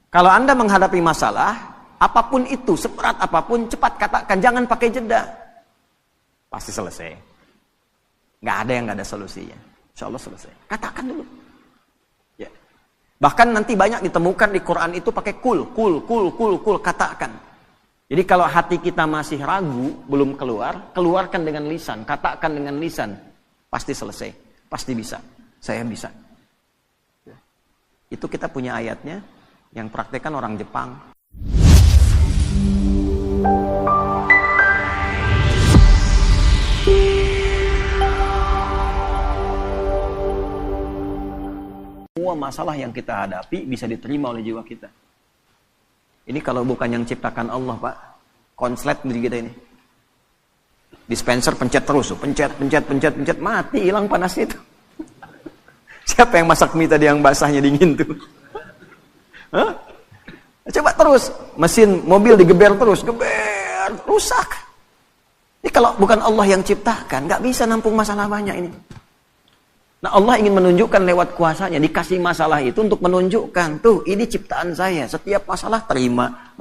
Kalau Anda menghadapi masalah, apapun itu, seberat apapun, cepat katakan, jangan pakai jeda. Pasti selesai. Nggak ada yang nggak ada solusinya. Insya Allah selesai. Katakan dulu. Ya. Bahkan nanti banyak ditemukan di Quran itu pakai kul, katakan. Jadi kalau hati kita masih ragu, belum keluar, keluarkan dengan lisan, katakan dengan lisan. Pasti selesai, pasti bisa. Saya bisa. Ya. Itu kita punya ayatnya, yang praktekkan orang Jepang. Semua masalah yang kita hadapi bisa diterima oleh jiwa kita. Ini kalau bukan yang ciptakan Allah, Pak. Konslet diri kita ini. Dispenser pencet terus, pencet, mati, hilang panasnya itu. Siapa yang masak mie tadi yang basahnya dingin tuh? Hah? Coba terus, mesin mobil digeber terus, geber, rusak. Ini kalau bukan Allah yang ciptakan, nggak bisa nampung masalah banyak ini. Nah, Allah ingin menunjukkan lewat kuasanya, dikasih masalah itu untuk menunjukkan, tuh ini ciptaan saya, setiap masalah terima.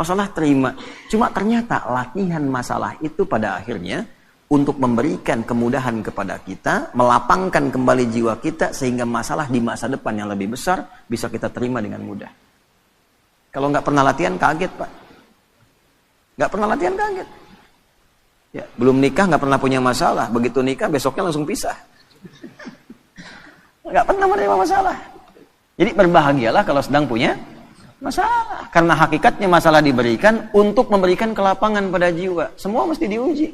Cuma ternyata latihan masalah itu pada akhirnya untuk memberikan kemudahan kepada kita, melapangkan kembali jiwa kita sehingga masalah di masa depan yang lebih besar bisa kita terima dengan mudah. Kalau nggak pernah latihan kaget, Pak. Nggak pernah latihan kaget. Ya, belum nikah nggak pernah punya masalah, begitu nikah besoknya langsung pisah. Nggak pernah menerima masalah. Jadi berbahagialah kalau sedang punya masalah. Karena hakikatnya masalah diberikan untuk memberikan kelapangan pada jiwa. Semua mesti diuji.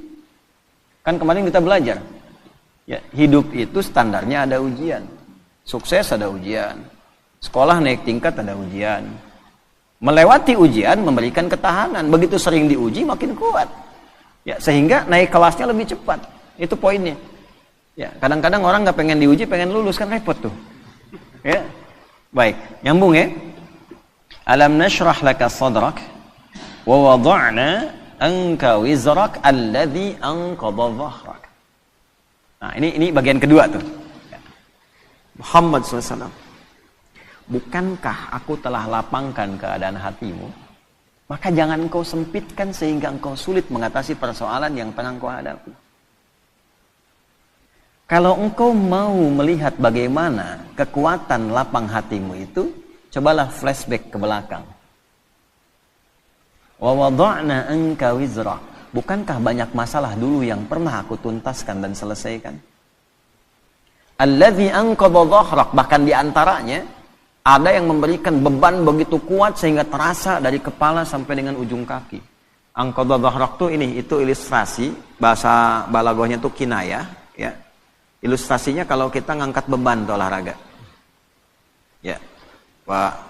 Kan kemarin kita belajar. Ya, hidup itu standarnya ada ujian. Sukses ada ujian. Sekolah naik tingkat ada ujian. Melewati ujian memberikan ketahanan. Begitu sering diuji makin kuat. Ya, sehingga naik kelasnya lebih cepat. Itu poinnya. Ya, kadang-kadang orang nggak pengen diuji, pengen lulus, kan repot tuh. Ya, baik, nyambung ya. Alam nashrah laka sadrak, wa wada'na anka wizrak alladhi anqadha dhahrak. Nah, ini bagian kedua tuh. Muhammad SAW, bukankah aku telah lapangkan keadaan hatimu? Maka jangan engkau sempitkan sehingga engkau sulit mengatasi persoalan yang pernah engkau hadapi. Kalau engkau mau melihat bagaimana kekuatan lapang hatimu itu, cobalah flashback ke belakang. Wa wada'na anka wizra. Bukankah banyak masalah dulu yang pernah aku tuntaskan dan selesaikan? Alladzi anqadha dhahrak, bahkan diantaranya ada yang memberikan beban begitu kuat sehingga terasa dari kepala sampai dengan ujung kaki. Anqadha dhahrak itu ilustrasi, bahasa balaghahnya itu kinayah, ya. Ilustrasinya kalau kita ngangkat beban tuh olahraga. Ya, Pak,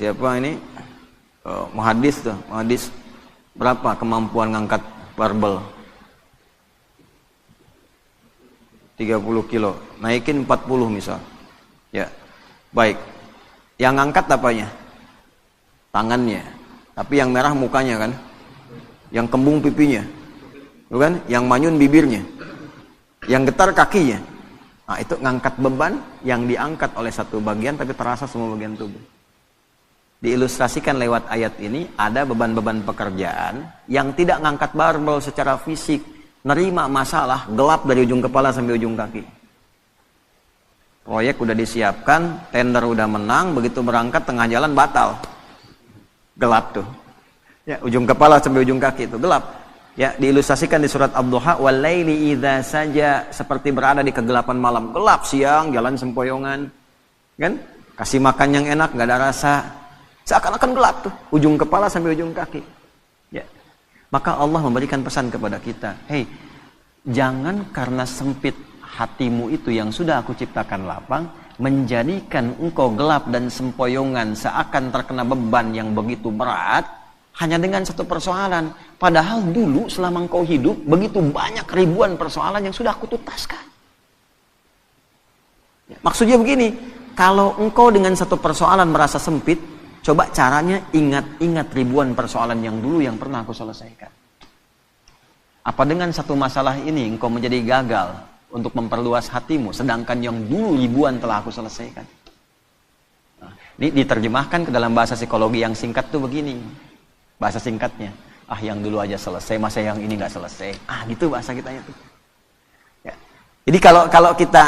siapa ini? Muhadis tuh, muhadis berapa kemampuan ngangkat barbel? 30 kilo, naikin 40 misal. Ya, baik. Yang ngangkat apanya? Tangannya. Tapi yang merah mukanya kan? Yang kembung pipinya. Bukan? Yang manyun bibirnya. Yang getar kakinya. Nah, itu ngangkat beban yang diangkat oleh satu bagian tapi terasa semua bagian tubuh. Diilustrasikan lewat ayat ini, ada beban-beban pekerjaan yang tidak ngangkat barbel secara fisik, nerima masalah, gelap dari ujung kepala sampai ujung kaki. Proyek udah disiapkan, tender udah menang, begitu berangkat tengah jalan batal. Gelap tuh. Ya, ujung kepala sampai ujung kaki itu gelap. Ya, diilustrasikan di surat Ad-Duha, wal-laili idza saja, seperti berada di kegelapan malam. Gelap siang, jalan sempoyongan. Kan? Kasih makan yang enak, enggak ada rasa. Seakan-akan gelap tuh, ujung kepala sampai ujung kaki. Ya. Maka Allah memberikan pesan kepada kita, "Hei, jangan karena sempit hatimu itu yang sudah aku ciptakan lapang, menjadikan engkau gelap dan sempoyongan seakan terkena beban yang begitu berat hanya dengan satu persoalan. Padahal dulu selama engkau hidup, begitu banyak ribuan persoalan yang sudah aku tuntaskan." Ya, maksudnya begini, kalau engkau dengan satu persoalan merasa sempit, coba caranya ingat-ingat ribuan persoalan yang dulu yang pernah aku selesaikan. Apa dengan satu masalah ini engkau menjadi gagal untuk memperluas hatimu, sedangkan yang dulu ribuan telah aku selesaikan? Nah, Ini diterjemahkan ke dalam bahasa psikologi yang singkat tuh begini. Bahasa singkatnya. Ah, yang dulu aja selesai, masa yang ini nggak selesai. Ah, gitu bahasa kitanya tuh. Ya. Jadi kalau kita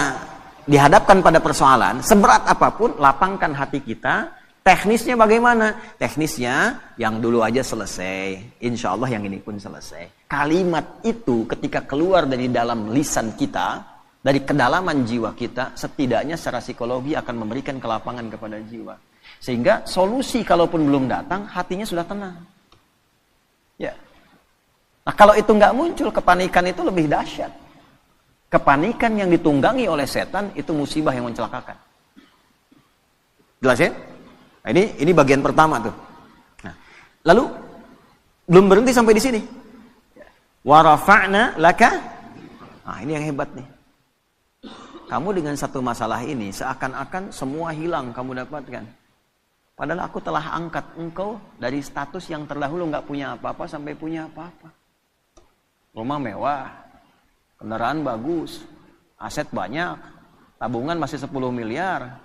dihadapkan pada persoalan, seberat apapun, lapangkan hati kita. Teknisnya bagaimana? Teknisnya yang dulu aja selesai. Insya Allah yang ini pun selesai. Kalimat itu ketika keluar dari dalam lisan kita, dari kedalaman jiwa kita, setidaknya secara psikologi akan memberikan kelapangan kepada jiwa. Sehingga solusi kalaupun belum datang, hatinya sudah tenang. Ya. Nah, kalau itu nggak muncul, kepanikan itu lebih dahsyat. Kepanikan yang ditunggangi oleh setan itu musibah yang mencelakakan. Jelas ya? Nah, ini bagian pertama tuh. Nah, lalu belum berhenti sampai di sini. Wa rafa'na laka. Nah, ini yang hebat nih. Kamu dengan satu masalah ini seakan-akan semua hilang kamu dapatkan. Padahal aku telah angkat engkau dari status yang terdahulu nggak punya apa-apa sampai punya apa-apa. Rumah mewah, kendaraan bagus, aset banyak, tabungan masih 10 miliar.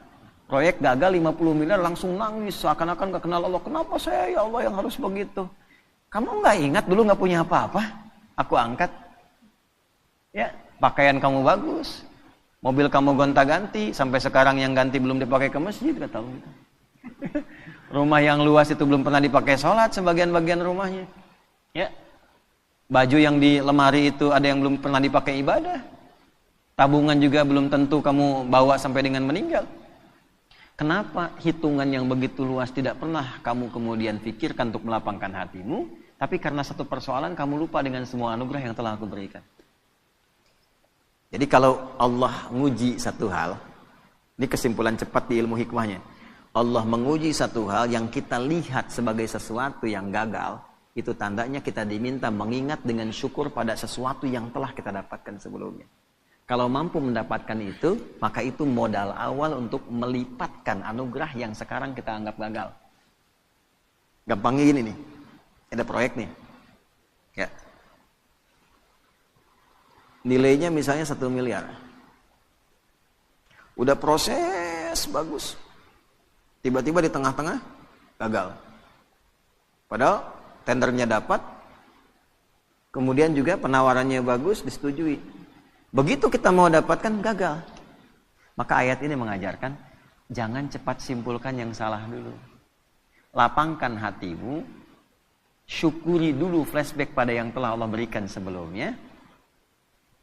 Proyek gagal 50 miliar, langsung nangis seakan-akan gak kenal Allah. Kenapa saya ya Allah yang harus begitu? Kamu gak ingat dulu gak punya apa-apa? Aku angkat. Ya, pakaian kamu bagus. Mobil kamu gonta-ganti. Sampai sekarang yang ganti belum dipakai ke masjid. Gak tahu. Rumah yang luas itu belum pernah dipakai sholat sebagian-bagian rumahnya. Ya. Baju yang di lemari itu ada yang belum pernah dipakai ibadah. Tabungan juga belum tentu kamu bawa sampai dengan meninggal. Kenapa hitungan yang begitu luas tidak pernah kamu kemudian pikirkan untuk melapangkan hatimu, tapi karena satu persoalan kamu lupa dengan semua anugerah yang telah aku berikan. Jadi kalau Allah menguji satu hal, ini kesimpulan cepat di ilmu hikmahnya. Allah menguji satu hal yang kita lihat sebagai sesuatu yang gagal, itu tandanya kita diminta mengingat dengan syukur pada sesuatu yang telah kita dapatkan sebelumnya. Kalau mampu mendapatkan itu, maka itu modal awal untuk melipatkan anugerah yang sekarang kita anggap gagal. Gampangnya gini nih, ada proyek nih. Ya. Nilainya misalnya 1 miliar. Udah proses bagus. Tiba-tiba di tengah-tengah gagal. Padahal tendernya dapat, kemudian juga penawarannya bagus, disetujui. Begitu kita mau dapatkan, gagal. Maka ayat ini mengajarkan, jangan cepat simpulkan yang salah dulu. Lapangkan hatimu, syukuri dulu flashback pada yang telah Allah berikan sebelumnya.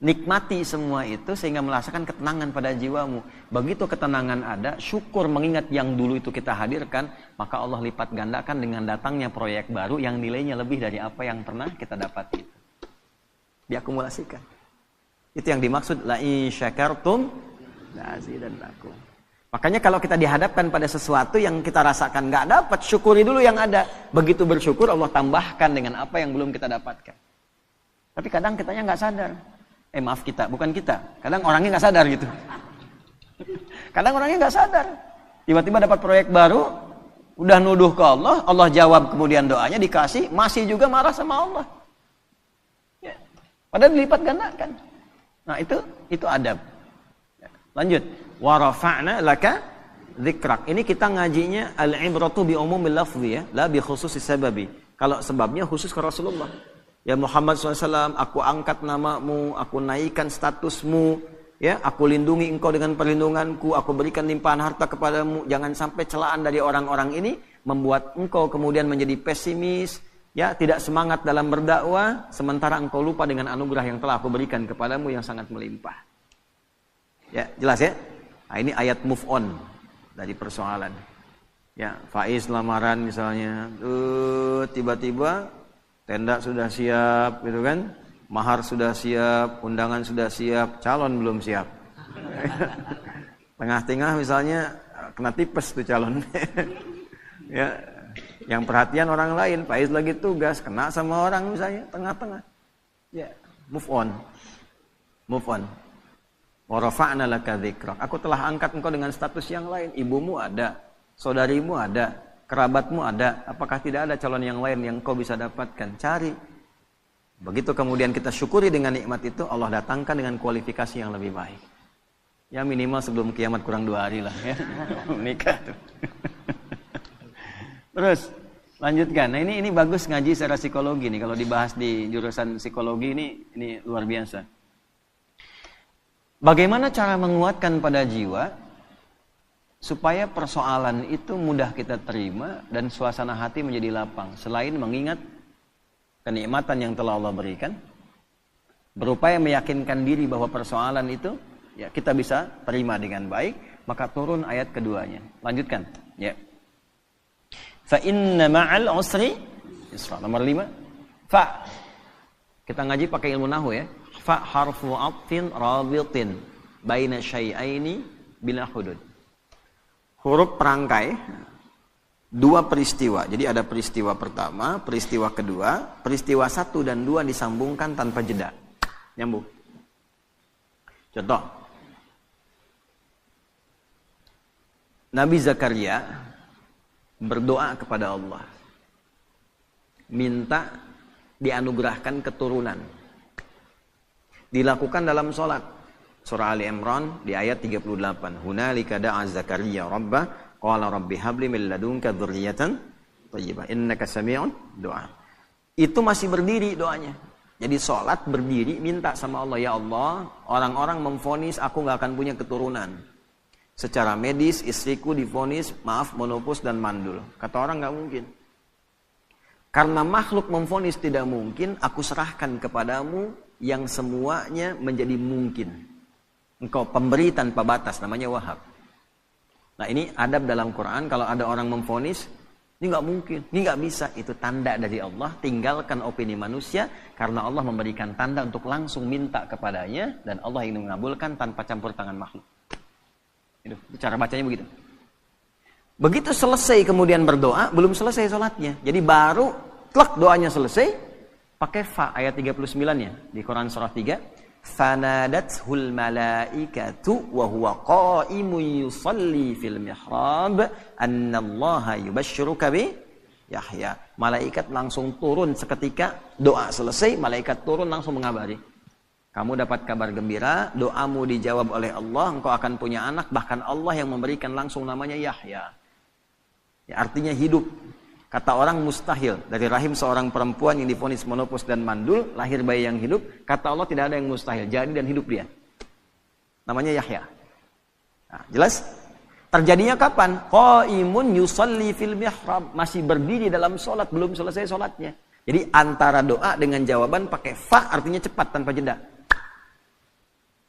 Nikmati semua itu sehingga merasakan ketenangan pada jiwamu. Begitu ketenangan ada, syukur mengingat yang dulu itu kita hadirkan, maka Allah lipat gandakan dengan datangnya proyek baru yang nilainya lebih dari apa yang pernah kita dapat itu. Diakumulasikan. Itu yang dimaksud la in syakartum la azidannakum. Makanya kalau kita dihadapkan pada sesuatu yang kita rasakan nggak dapat, syukuri dulu yang ada. Begitu bersyukur Allah tambahkan dengan apa yang belum kita dapatkan. Tapi kadang kitanya nggak sadar. Maaf kita, bukan kita. Kadang orangnya nggak sadar gitu. Kadang orangnya nggak sadar. Tiba-tiba dapat proyek baru, udah nuduh ke Allah, Allah jawab kemudian doanya dikasih, masih juga marah sama Allah. Ya. Padahal dilipat gandakan. Nah itu adab. Lanjut. Wa rafa'na laka dzikrak. Ini kita ngajinya al-ibratu bi umumil lafzi ya, la bi khususis sababi. Kalau sebabnya khusus ke Rasulullah. Ya Muhammad SAW, aku angkat namamu, aku naikkan statusmu, ya, aku lindungi engkau dengan perlindunganku, aku berikan limpahan harta kepadamu. Jangan sampai celaan dari orang-orang ini membuat engkau kemudian menjadi pesimis. Ya, tidak semangat dalam berdakwah, sementara engkau lupa dengan anugerah yang telah aku berikan kepadamu yang sangat melimpah. Ya, jelas ya? Nah, ini ayat move on dari persoalan. Ya, Faiz lamaran misalnya, tiba-tiba tenda sudah siap, gitu kan? Mahar sudah siap, undangan sudah siap, calon belum siap. Tengah-tengah misalnya kena tipes tuh calon. Ya. Yang perhatian orang lain, Faiz lagi tugas, kena sama orang misalnya, tengah-tengah. Ya, move on. Move on. Wa rafa'na laka dzikrak. Aku telah angkat engkau dengan status yang lain. Ibumu ada, saudarimu ada, kerabatmu ada. Apakah tidak ada calon yang lain yang kau bisa dapatkan? Cari. Begitu kemudian kita syukuri dengan nikmat itu, Allah datangkan dengan kualifikasi yang lebih baik. Ya minimal sebelum kiamat kurang 2 hari lah ya. Menikah tuh. Terus lanjutkan. Nah ini bagus ngaji secara psikologi nih. Kalau dibahas di jurusan psikologi ini luar biasa. Bagaimana cara menguatkan pada jiwa supaya persoalan itu mudah kita terima dan suasana hati menjadi lapang. Selain mengingat kenikmatan yang telah Allah berikan, berupaya meyakinkan diri bahwa persoalan itu ya kita bisa terima dengan baik, maka turun ayat keduanya. Lanjutkan. Ya. Fa inna ma'al usri yusra. Nomor 5. Fa. Kita ngaji pakai ilmu nahwu ya. Fa harfu atfin rabitin baina syai'aini bila hudud. Huruf perangkai 2 peristiwa. Jadi ada peristiwa pertama, peristiwa kedua, peristiwa 1 dan 2 disambungkan tanpa jeda. Nyambung. Contoh. Nabi Zakaria berdoa kepada Allah. Minta dianugerahkan keturunan. Dilakukan dalam sholat. Surah Ali Imran di ayat 38. Hunalika da'a Zakaria rabbah qala rabbi habli min ladunka dzurriyyatan thayyibah innaka sami'un du'a. Itu masih berdiri doanya. Jadi sholat berdiri minta sama Allah, ya Allah, orang-orang memvonis aku nggak akan punya keturunan. Secara medis istriku divonis monopus dan mandul. Kata orang nggak mungkin. Karena makhluk memvonis tidak mungkin, aku serahkan kepadamu yang semuanya menjadi mungkin. Engkau pemberi tanpa batas, namanya Wahhab. Nah ini adab dalam Quran, kalau ada orang memvonis, ini nggak mungkin, ini nggak bisa, itu tanda dari Allah. Tinggalkan opini manusia, karena Allah memberikan tanda untuk langsung minta kepadanya, dan Allah ingin mengabulkan tanpa campur tangan makhluk. Itu cara bacanya begitu. Begitu selesai kemudian berdoa, belum selesai sholatnya. Jadi baru tlak doanya selesai, pakai fa ayat 39-nya di Quran surah 3. Fanadathul malaikatu wa huwa qa'imun yusalli fil mihrab annallaha yubashshiruka bi Yahya. Malaikat langsung turun seketika doa selesai, malaikat turun langsung mengabari. Kamu dapat kabar gembira, doamu dijawab oleh Allah, engkau akan punya anak, bahkan Allah yang memberikan langsung namanya Yahya. Ya, artinya hidup. Kata orang mustahil. Dari rahim seorang perempuan yang divonis monopus dan mandul, lahir bayi yang hidup. Kata Allah tidak ada yang mustahil. Jadi dan hidup dia. Namanya Yahya. Nah, jelas? Terjadinya kapan? Qaimun yusalli fil mihrab. Masih berdiri dalam sholat, belum selesai sholatnya. Jadi antara doa dengan jawaban pakai fa artinya cepat tanpa jeda.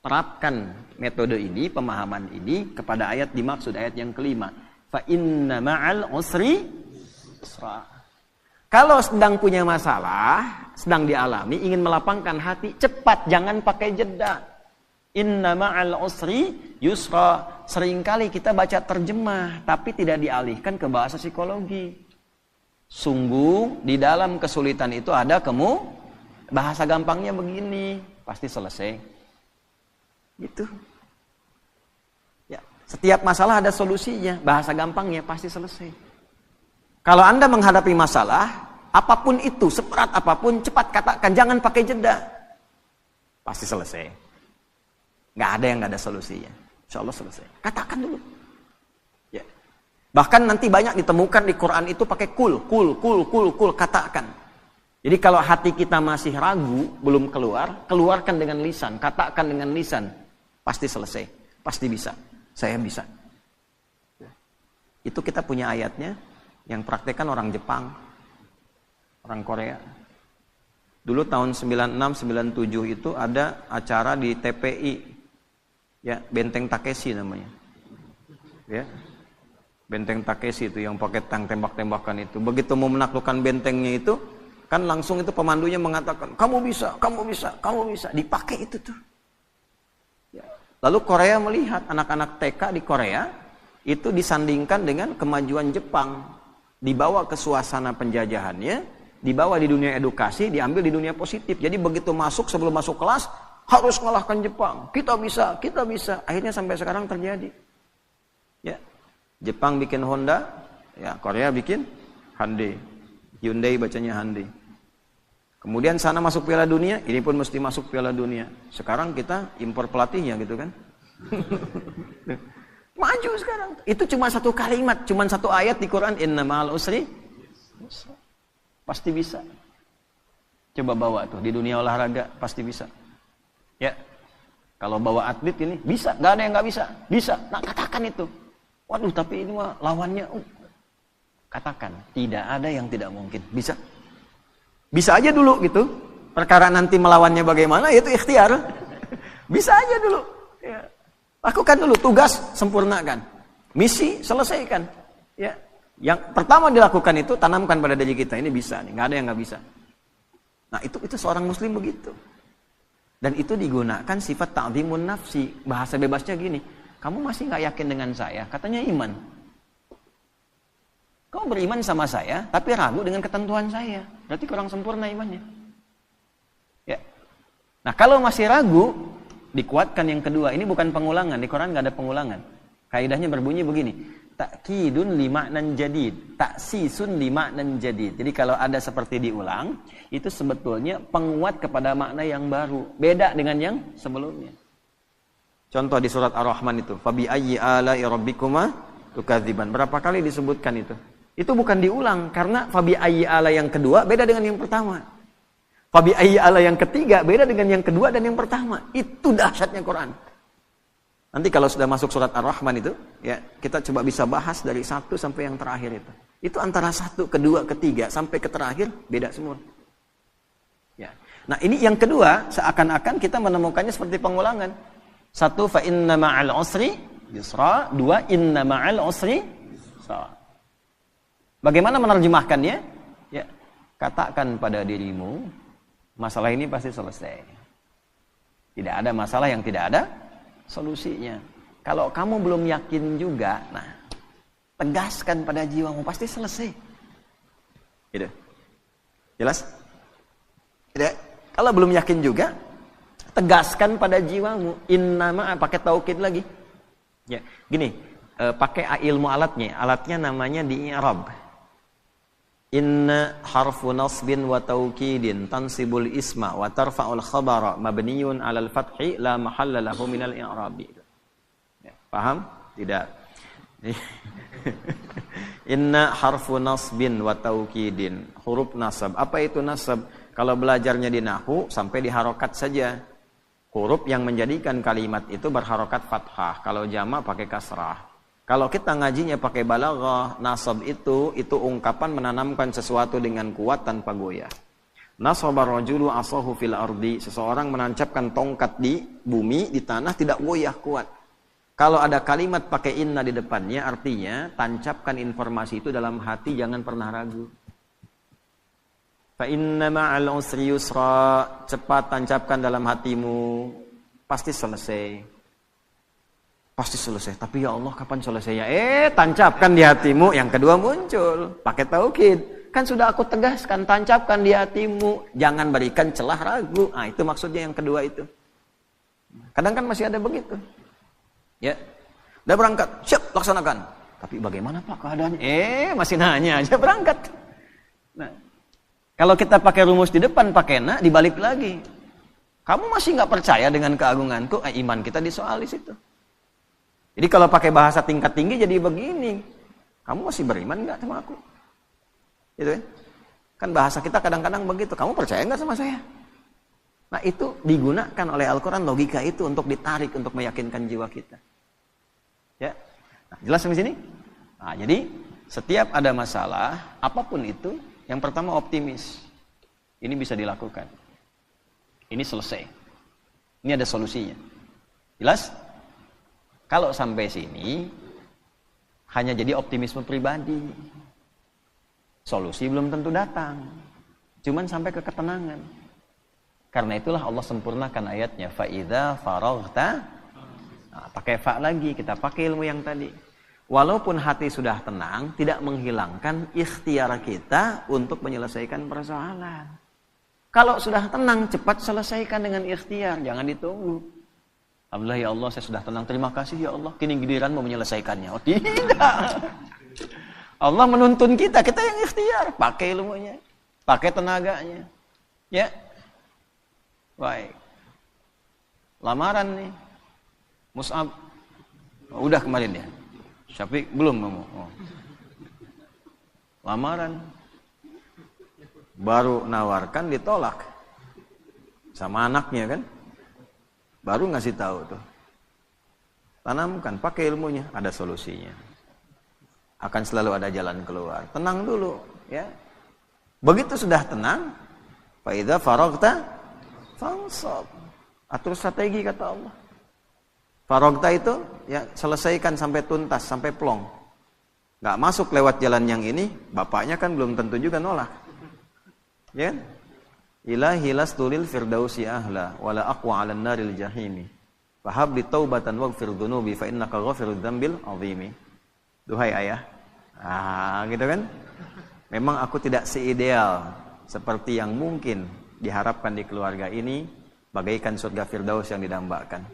Terapkan metode ini, pemahaman ini kepada ayat dimaksud, ayat yang kelima. Fa inna ma'al usri yusra. Kalau sedang punya masalah, sedang dialami, ingin melapangkan hati, cepat, jangan pakai jeda. Inna ma'al usri yusra. Seringkali kita baca terjemah, tapi tidak dialihkan ke bahasa psikologi. Sungguh, di dalam kesulitan itu ada bahasa gampangnya begini, pasti selesai. Gitu. Ya, setiap masalah ada solusinya, bahasa gampangnya pasti selesai. Kalau Anda menghadapi masalah, apapun itu, seberat apapun, cepat katakan, jangan pakai jeda. Pasti selesai. Nggak ada yang nggak ada solusinya. Insya Allah selesai. Katakan dulu. Ya. Bahkan nanti banyak ditemukan di Quran itu pakai kul, katakan. Jadi kalau hati kita masih ragu, belum keluar, keluarkan dengan lisan, katakan dengan lisan. Pasti selesai, pasti bisa. Saya bisa. Itu kita punya ayatnya, yang praktekkan orang Jepang, orang Korea. Dulu tahun 96-97 itu ada acara di TPI, ya Benteng Takeshi namanya, ya Benteng Takeshi itu yang pakai tank tembak-tembakan itu. Begitu mau menaklukkan bentengnya itu, kan langsung itu pemandunya mengatakan, kamu bisa, kamu bisa, kamu bisa. Dipakai itu tuh. Ya. Lalu Korea melihat anak-anak TK di Korea itu disandingkan dengan kemajuan Jepang, dibawa ke suasana penjajahannya, dibawa di dunia edukasi, diambil di dunia positif. Jadi begitu masuk, sebelum masuk kelas harus mengalahkan Jepang. Kita bisa, kita bisa. Akhirnya sampai sekarang terjadi. Ya, Jepang bikin Honda, ya Korea bikin Hyundai. Hyundai bacanya Hyundai. Kemudian sana masuk Piala Dunia, ini pun mesti masuk Piala Dunia. Sekarang kita impor pelatihnya gitu kan. Maju sekarang. Itu cuma satu kalimat, cuma satu ayat di Quran, inna ma'al usri. Pasti bisa. Coba bawa tuh di dunia olahraga, pasti bisa. Ya. Kalau bawa atlet ini bisa, nggak ada yang nggak bisa. Bisa. Nah, katakan itu. Waduh, tapi ini mah lawannya. Katakan, tidak ada yang tidak mungkin. Bisa. Bisa aja dulu gitu. Perkara nanti melawannya bagaimana, itu ikhtiar. Bisa aja dulu. Ya. Lakukan dulu tugas, sempurnakan. Misi, selesaikan. Ya. Yang pertama dilakukan itu tanamkan pada diri kita, ini bisa nih, nggak ada yang nggak bisa. Nah, itu seorang muslim begitu. Dan itu digunakan sifat ta'dhimun nafsi. Bahasa bebasnya gini, kamu masih nggak yakin dengan saya? Katanya iman. Kau beriman sama saya, tapi ragu dengan ketentuan saya. Berarti kurang sempurna imannya. Ya. Nah, kalau masih ragu, dikuatkan yang kedua. Ini bukan pengulangan, di Quran nggak ada pengulangan. Kaidahnya berbunyi begini, takkidun lima'nan jadid, taksisun lima'nan jadid. Jadi kalau ada seperti diulang, itu sebetulnya penguat kepada makna yang baru, beda dengan yang sebelumnya. Contoh di surat Ar-Rahman itu, fabi ayyi ala'i rabbikuma tukadziban. Berapa kali disebutkan itu? Itu bukan diulang, karena fabi ayyi ala yang kedua beda dengan yang pertama. Fabi ayyi ala yang ketiga beda dengan yang kedua dan yang pertama. Itu dahsyatnya Quran. Nanti kalau sudah masuk surat Ar-Rahman itu, ya kita coba bisa bahas dari 1 sampai yang terakhir itu. Itu antara 1, kedua, ketiga sampai ke terakhir beda semua. Ya. Nah, ini yang kedua seakan-akan kita menemukannya seperti pengulangan. 1, fa inna ma'al usri yusra. 2, inna ma'al usri yusra. Bagaimana menerjemahkannya? Ya, katakan pada dirimu, masalah ini pasti selesai. Tidak ada masalah yang tidak ada solusinya. Kalau kamu belum yakin juga, nah, tegaskan pada jiwamu, pasti selesai. Gitu. Jelas? Tidak. Kalau belum yakin juga, tegaskan pada jiwamu. Innama, pakai taukid lagi. Ya, gini, pakai ilmu alatnya. Alatnya namanya di i'rab. Inna harfu nasbin wa taukidin tansibul isma wa tarfa'ul khabara mabniyun 'alal fathi la mahalla lahu minal i'rabi. Ya, paham? Tidak. Inna harfu nasbin wa taukidin, huruf nasab. Apa itu nasab? Kalau belajarnya di nahwu sampai di harokat saja. Huruf yang menjadikan kalimat itu berharokat fathah. Kalau jamak pakai kasrah. Kalau kita ngajinya pakai balaghah, nasab itu ungkapan menanamkan sesuatu dengan kuat tanpa goyah. Nasabar rajulu asahu fil ardi, seseorang menancapkan tongkat di bumi, di tanah, tidak goyah, kuat. Kalau ada kalimat pakai inna di depannya, artinya tancapkan informasi itu dalam hati, jangan pernah ragu. Fa inna ma'al usri yusra, cepat tancapkan dalam hatimu, pasti selesai. Pasti selesai. Tapi ya Allah, kapan selesainya? Tancapkan di hatimu. Yang kedua muncul. Pakai taukid. Kan sudah aku tegaskan. Tancapkan di hatimu. Jangan berikan celah ragu. Nah, itu maksudnya yang kedua itu. Kadang kan masih ada begitu. Ya. Udah berangkat. Siap, laksanakan. Tapi bagaimana Pak keadaannya? Masih nanya aja berangkat. Nah, kalau kita pakai rumus di depan, pakai na, dibalik lagi. Kamu masih nggak percaya dengan keagunganku? Iman kita disoal di situ. Jadi kalau pakai bahasa tingkat tinggi jadi begini. Kamu masih beriman nggak sama aku? Gitu kan? Kan bahasa kita kadang-kadang begitu. Kamu percaya nggak sama saya? Nah, itu digunakan oleh Al-Quran, logika itu untuk ditarik, untuk meyakinkan jiwa kita. Ya, nah, jelas sampai sini? Nah, jadi setiap ada masalah, apapun itu, yang pertama optimis. Ini bisa dilakukan. Ini selesai. Ini ada solusinya. Jelas? Kalau sampai sini, hanya jadi optimisme pribadi. Solusi belum tentu datang. Cuman sampai ke ketenangan. Karena itulah Allah sempurnakan ayatnya. Fa'idha faraghta. Nah, pakai fa lagi, kita pakai ilmu yang tadi. Walaupun hati sudah tenang, tidak menghilangkan ikhtiar kita untuk menyelesaikan persoalan. Kalau sudah tenang, cepat selesaikan dengan ikhtiar. Jangan ditunggu. Alhamdulillah ya Allah, saya sudah tenang. Terima kasih ya Allah. Kini giliran mau menyelesaikannya. Oh tidak. Allah menuntun kita. Kita yang ikhtiar. Pakai ilmunya. Pakai tenaganya. Ya. Baik. Lamaran nih. Mus'ab, udah kemarin ya. Syafiq belum ngomong. Oh. Lamaran, baru nawarkan ditolak sama anaknya kan, baru ngasih tahu tuh. Tanamkan, pakai ilmunya, ada solusinya. Akan selalu ada jalan keluar. Tenang dulu, ya. Begitu sudah tenang, fa idza faragta fansab. Atur strategi kata Allah. Faragta itu ya selesaikan sampai tuntas, sampai plong. Enggak masuk lewat jalan yang ini, bapaknya kan belum tentu juga nolak. Ya. Ilahi lastulil firdausi ahla wala aqwa 'alan naril jahimi. Fahab li taubatan waghfir dzunubi fa innaka ghafirudz dzambil azimi. Duhai ayah. Gitu kan? Memang aku tidak seideal seperti yang mungkin diharapkan di keluarga ini, bagaikan surga firdaus yang didambakan.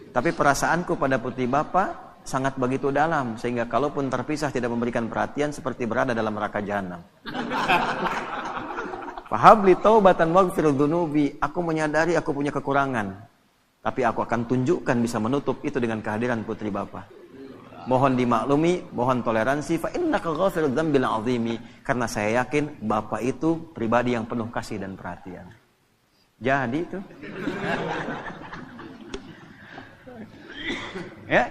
Tapi perasaanku pada putri Bapak sangat begitu dalam sehingga kalaupun terpisah tidak memberikan perhatian seperti berada dalam neraka jahanam. Fahabli taubatan waghfir dzunubi. Aku menyadari aku punya kekurangan, tapi aku akan tunjukkan bisa menutup itu dengan kehadiran putri Bapak. Mohon dimaklumi, mohon toleransi. Fa innaka ghafirudz dzambil azimi. Karena saya yakin Bapak itu pribadi yang penuh kasih dan perhatian. Jadi itu. Ya.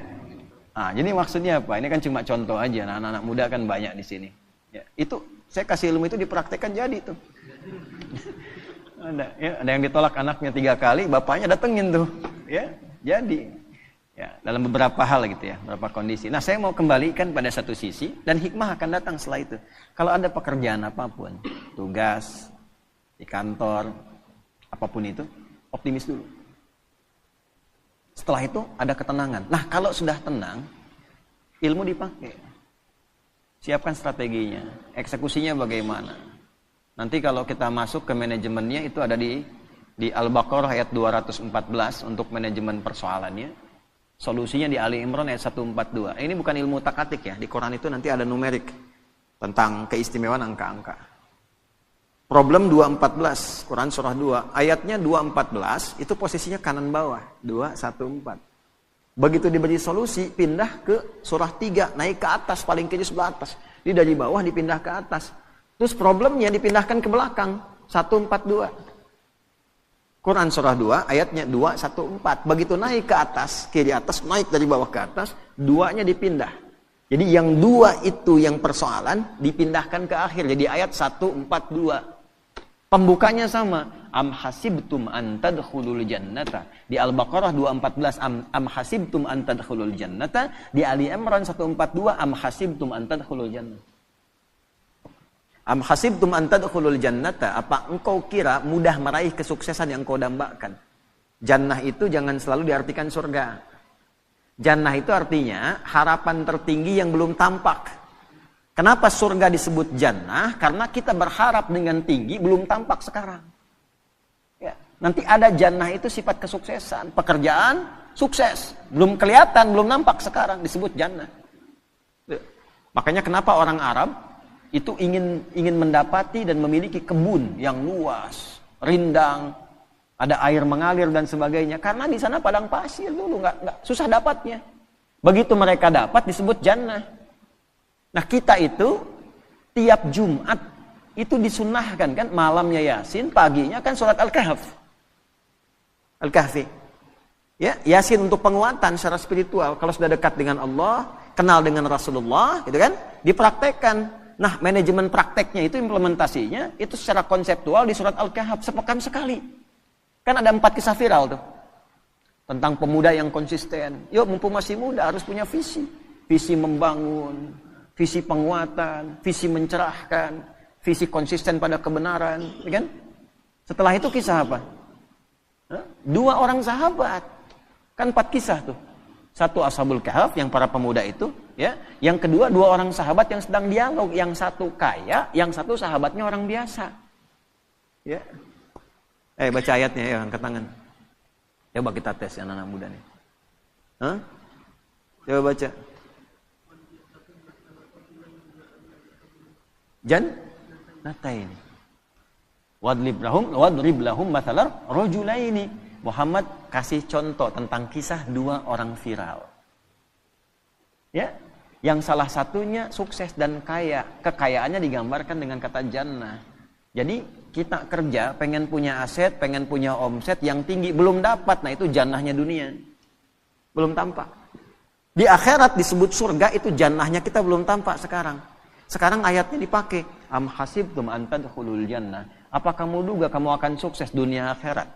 Jadi maksudnya apa? Ini kan cuma contoh aja. Anak-anak muda kan banyak di sini. Ya, itu saya kasih ilmu itu dipraktekkan jadi tuh. Ada yang ditolak anaknya 3 kali, bapaknya datengin tuh, ya, jadi, ya, dalam beberapa hal gitu ya, beberapa kondisi. Nah, saya mau kembalikan pada satu sisi dan hikmah akan datang setelah itu. Kalau ada pekerjaan apapun, tugas di kantor, apapun itu, optimis dulu. Setelah itu ada ketenangan. Nah, kalau sudah tenang, ilmu dipakai. Siapkan strateginya, eksekusinya bagaimana. Nanti kalau kita masuk ke manajemennya itu ada di Al-Baqarah ayat 214 untuk manajemen persoalannya. Solusinya di Ali Imran ayat 142. Ini bukan ilmu takatik ya. Di Quran itu nanti ada numerik tentang keistimewaan angka-angka. Problem 214, Quran surah 2. Ayatnya 214 itu posisinya kanan bawah. 214. Begitu diberi solusi, pindah ke surah 3. Naik ke atas, paling kiri sebelah atas. Jadi dari bawah dipindah ke atas. Terus problemnya dipindahkan ke belakang. 142. Quran surah 2 ayatnya 214. Begitu naik ke atas, kiri atas, naik dari bawah ke atas, 2-nya dipindah. Jadi yang 2 itu yang persoalan dipindahkan ke akhir. Jadi ayat 142. Pembukanya sama. Am hasibtum an tadkhulul jannata. Di Al-Baqarah 214 am hasibtum an tadkhulul jannata. Di Ali Imran 142 am hasibtum an tadkhulul jannata. Am hasibtum an tadkhulul jannata, apa engkau kira mudah meraih kesuksesan yang kau dambakan? Jannah itu jangan selalu diartikan surga. Jannah itu artinya harapan tertinggi yang belum tampak. Kenapa surga disebut jannah? Karena kita berharap dengan tinggi belum tampak sekarang. Ya, nanti ada jannah itu sifat kesuksesan, pekerjaan sukses, belum kelihatan, belum nampak sekarang disebut jannah. Ya. Makanya kenapa orang Arab itu ingin mendapati dan memiliki kebun yang luas, rindang, ada air mengalir dan sebagainya. Karena di sana padang pasir dulu, nggak susah dapatnya. Begitu mereka dapat disebut jannah. Nah kita itu tiap Jumat itu disunnahkan kan malamnya Yasin, paginya kan surat Al-Kahfi. Ya, Yasin untuk penguatan secara spiritual. Kalau sudah dekat dengan Allah, kenal dengan Rasulullah, gitu kan, dipraktekkan. Nah, manajemen prakteknya itu, implementasinya itu secara konseptual di surat Al-Kahf sepekan sekali. Kan ada 4 kisah viral tuh. Tentang pemuda yang konsisten. Yuk, mumpung masih muda harus punya visi. Visi membangun, visi penguatan, visi mencerahkan, visi konsisten pada kebenaran, kan? Setelah itu kisah apa? 2 orang sahabat. Kan 4 kisah tuh. 1 Ashabul Kahf yang para pemuda itu, ya. Yang kedua 2 orang sahabat yang sedang dialog, yang satu kaya, yang satu sahabatnya orang biasa. Ya. Baca ayatnya ya, angkat tangan. Coba kita tes anak-anak muda nih. Coba baca. Jannatain. Wadrib lahum mathalar rajulaini. Muhammad kasih contoh tentang kisah dua orang viral. Ya, yang salah satunya sukses dan kaya. Kekayaannya digambarkan dengan kata jannah. Jadi kita kerja, pengen punya aset, pengen punya omset yang tinggi, belum dapat. Nah itu jannahnya dunia. Belum tampak. Di akhirat disebut surga, itu jannahnya kita belum tampak sekarang. Sekarang ayatnya dipakai. Am hasibtum an tadkhulul jannah. Apa kamu duga kamu akan sukses dunia akhirat?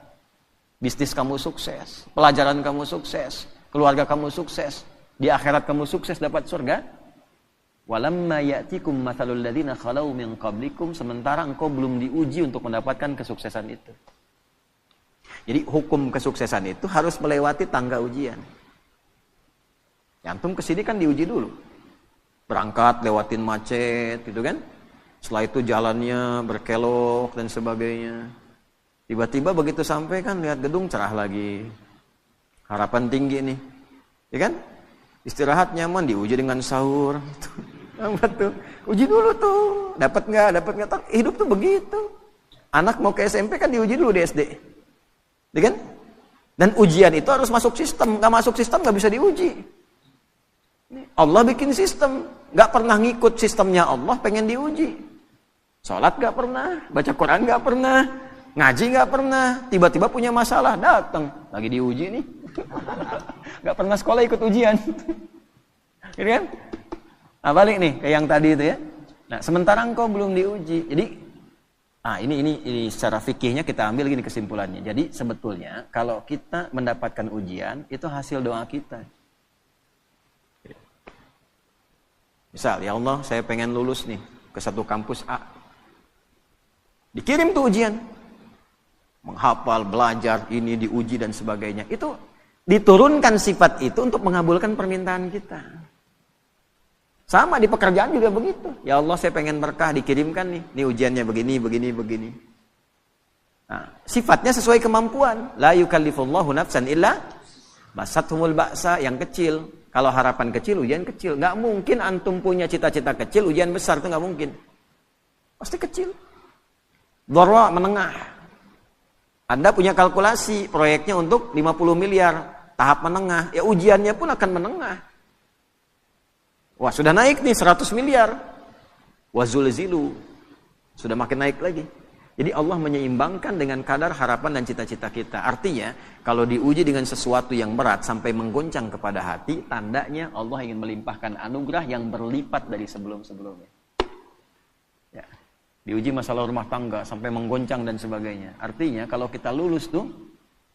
Bisnis kamu sukses, pelajaran kamu sukses, keluarga kamu sukses, di akhirat kamu sukses dapat surga. Walamma ya'tikum mathalul ladzina khalau min qablikum, sementara engkau belum diuji untuk mendapatkan kesuksesan itu. Jadi hukum kesuksesan itu harus melewati tangga ujian. Antum kesini kan diuji dulu. Berangkat lewatin macet gitu kan. Setelah itu jalannya berkelok dan sebagainya. Tiba-tiba begitu sampai kan lihat gedung cerah lagi. Harapan tinggi nih. Ya kan? Istirahat nyaman, diuji dengan sahur. Apa tuh? Uji dulu tuh. Dapat nggak? Hidup tuh begitu. Anak mau ke SMP kan diuji dulu di SD. Ya kan? Dan ujian itu harus masuk sistem. Nggak masuk sistem nggak bisa diuji. Allah bikin sistem. Nggak pernah ngikut sistemnya Allah, pengen diuji. Sholat nggak pernah. Baca Quran nggak pernah. Ngaji nggak pernah, tiba-tiba punya masalah, datang lagi diuji nih. Nggak pernah sekolah ikut ujian. Gitu kan? Nah, balik nih ke yang tadi itu ya. Nah, sementara engkau belum diuji. Jadi ini secara fikihnya kita ambil gini kesimpulannya. Jadi sebetulnya kalau kita mendapatkan ujian itu hasil doa kita. Misal, ya Allah, saya pengen lulus nih ke satu kampus A. Dikirim tuh ujian. Menghafal, belajar, ini diuji dan sebagainya. Itu diturunkan sifat itu untuk mengabulkan permintaan kita. Sama di pekerjaan juga begitu. Ya Allah, saya pengen berkah, dikirimkan nih. Ini ujiannya begini. Nah, sifatnya sesuai kemampuan. La yukallifullahu nafsan illa masathumul ba'sa, yang kecil. Kalau harapan kecil, ujian kecil. Nggak mungkin antum punya cita-cita kecil, ujian besar, itu nggak mungkin. Pasti kecil. Dharra, menengah. Anda punya kalkulasi proyeknya untuk 50 miliar, tahap menengah, ya ujiannya pun akan menengah. Wah, sudah naik nih 100 miliar. Wazulzilu, sudah makin naik lagi. Jadi Allah menyeimbangkan dengan kadar harapan dan cita-cita kita. Artinya, kalau diuji dengan sesuatu yang berat sampai menggoncang kepada hati, tandanya Allah ingin melimpahkan anugerah yang berlipat dari sebelum-sebelumnya. Ya. Diuji masalah rumah tangga sampai menggoncang dan sebagainya. Artinya kalau kita lulus tuh,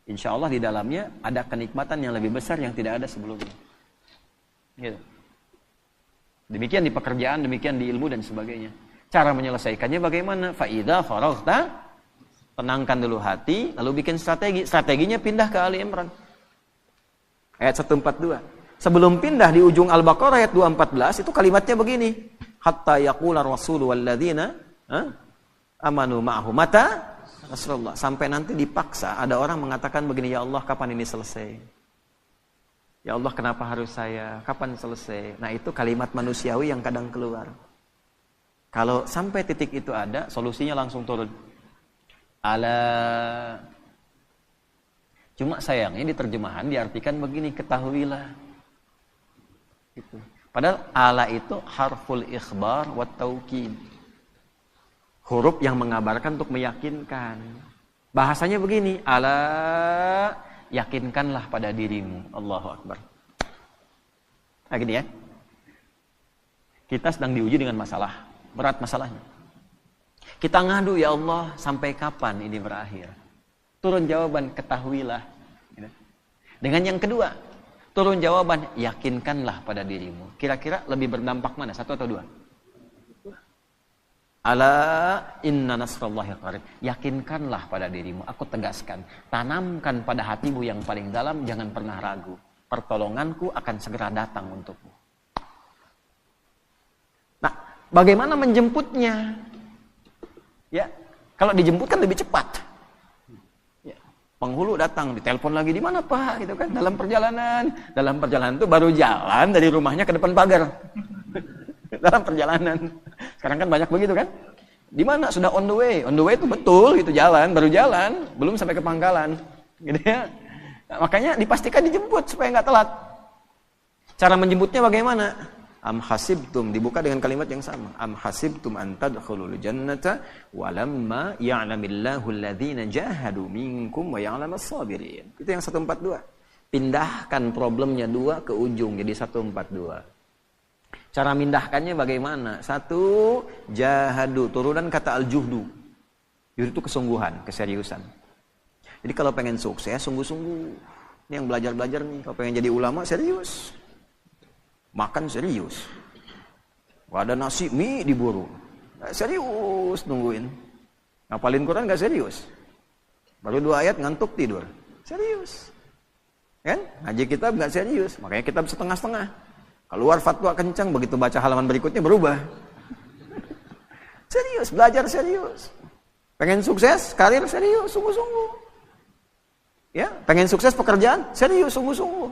insya Allah di dalamnya ada kenikmatan yang lebih besar yang tidak ada sebelumnya. Gitu. Demikian di pekerjaan, demikian di ilmu dan sebagainya. Cara menyelesaikannya bagaimana? Fa'idha faraghta, tenangkan dulu hati, lalu bikin strategi. Strateginya pindah ke Ali Imran. Ayat 142. Sebelum pindah di ujung Al-Baqarah ayat 214, itu kalimatnya begini. Hatta yaqula rasulu walladzina amanu ma'ahu mata Rasulullah. Sampai nanti dipaksa ada orang mengatakan begini, ya Allah, kapan ini selesai? Ya Allah, kenapa harus saya? Kapan selesai? Nah, itu kalimat manusiawi yang kadang keluar. Kalau sampai titik itu ada, solusinya langsung turun. Cuma sayangnya di terjemahan diartikan begini, ketahuilah. Gitu. Padahal ala itu harful ikhbar wa taukid. Huruf yang mengabarkan untuk meyakinkan. Bahasanya begini, ala, yakinkanlah pada dirimu. Allahu Akbar. Nah gini ya. Kita sedang diuji dengan masalah. Berat masalahnya. Kita ngadu, ya Allah, sampai kapan ini berakhir? Turun jawaban, ketahuilah. Dengan yang kedua, turun jawaban, yakinkanlah pada dirimu. Kira-kira lebih berdampak mana? Satu atau dua? Ala inna nasrallahi qarib. Yakinkanlah pada dirimu. Aku tegaskan. Tanamkan pada hatimu yang paling dalam. Jangan pernah ragu. Pertolonganku akan segera datang untukmu. Nah, bagaimana menjemputnya? Ya, kalau dijemput kan lebih cepat. Ya, penghulu datang, ditelepon lagi, di mana Pak? Gitu kan? Dalam perjalanan itu baru jalan dari rumahnya ke depan pagar. Dalam perjalanan. Sekarang kan banyak begitu kan? Di mana? Sudah on the way. On the way itu betul gitu, jalan, baru jalan, belum sampai ke pangkalan. Gitu ya. Nah, makanya dipastikan dijemput supaya nggak telat. Cara menjemputnya bagaimana? Am hasibtum, dibuka dengan kalimat yang sama. Am hasibtum an tadkhulul jannata walamma ya'lamillahu alladhina jahadu minkum wa ya'lamas sabirin. Itu yang 142. Pindahkan problemnya 2 ke ujung jadi 142. Cara mindahkannya bagaimana? 1, jahadu, turunan kata al-juhdu. Juhdu itu kesungguhan, keseriusan. Jadi kalau pengen sukses, sungguh-sungguh. Ini yang belajar-belajar nih, kalau pengen jadi ulama, serius. Makan serius. Ada nasi, mie diburu. Serius nungguin. Ngapalin Quran gak serius. Baru 2 ayat ngantuk tidur. Serius. Kan? Ngaji kitab gak serius. Makanya kitab setengah-setengah. Keluar fatwa kencang, begitu baca halaman berikutnya berubah. Serius, belajar serius. Pengen sukses, karir serius, sungguh-sungguh. Ya, pengen sukses pekerjaan, serius, sungguh-sungguh.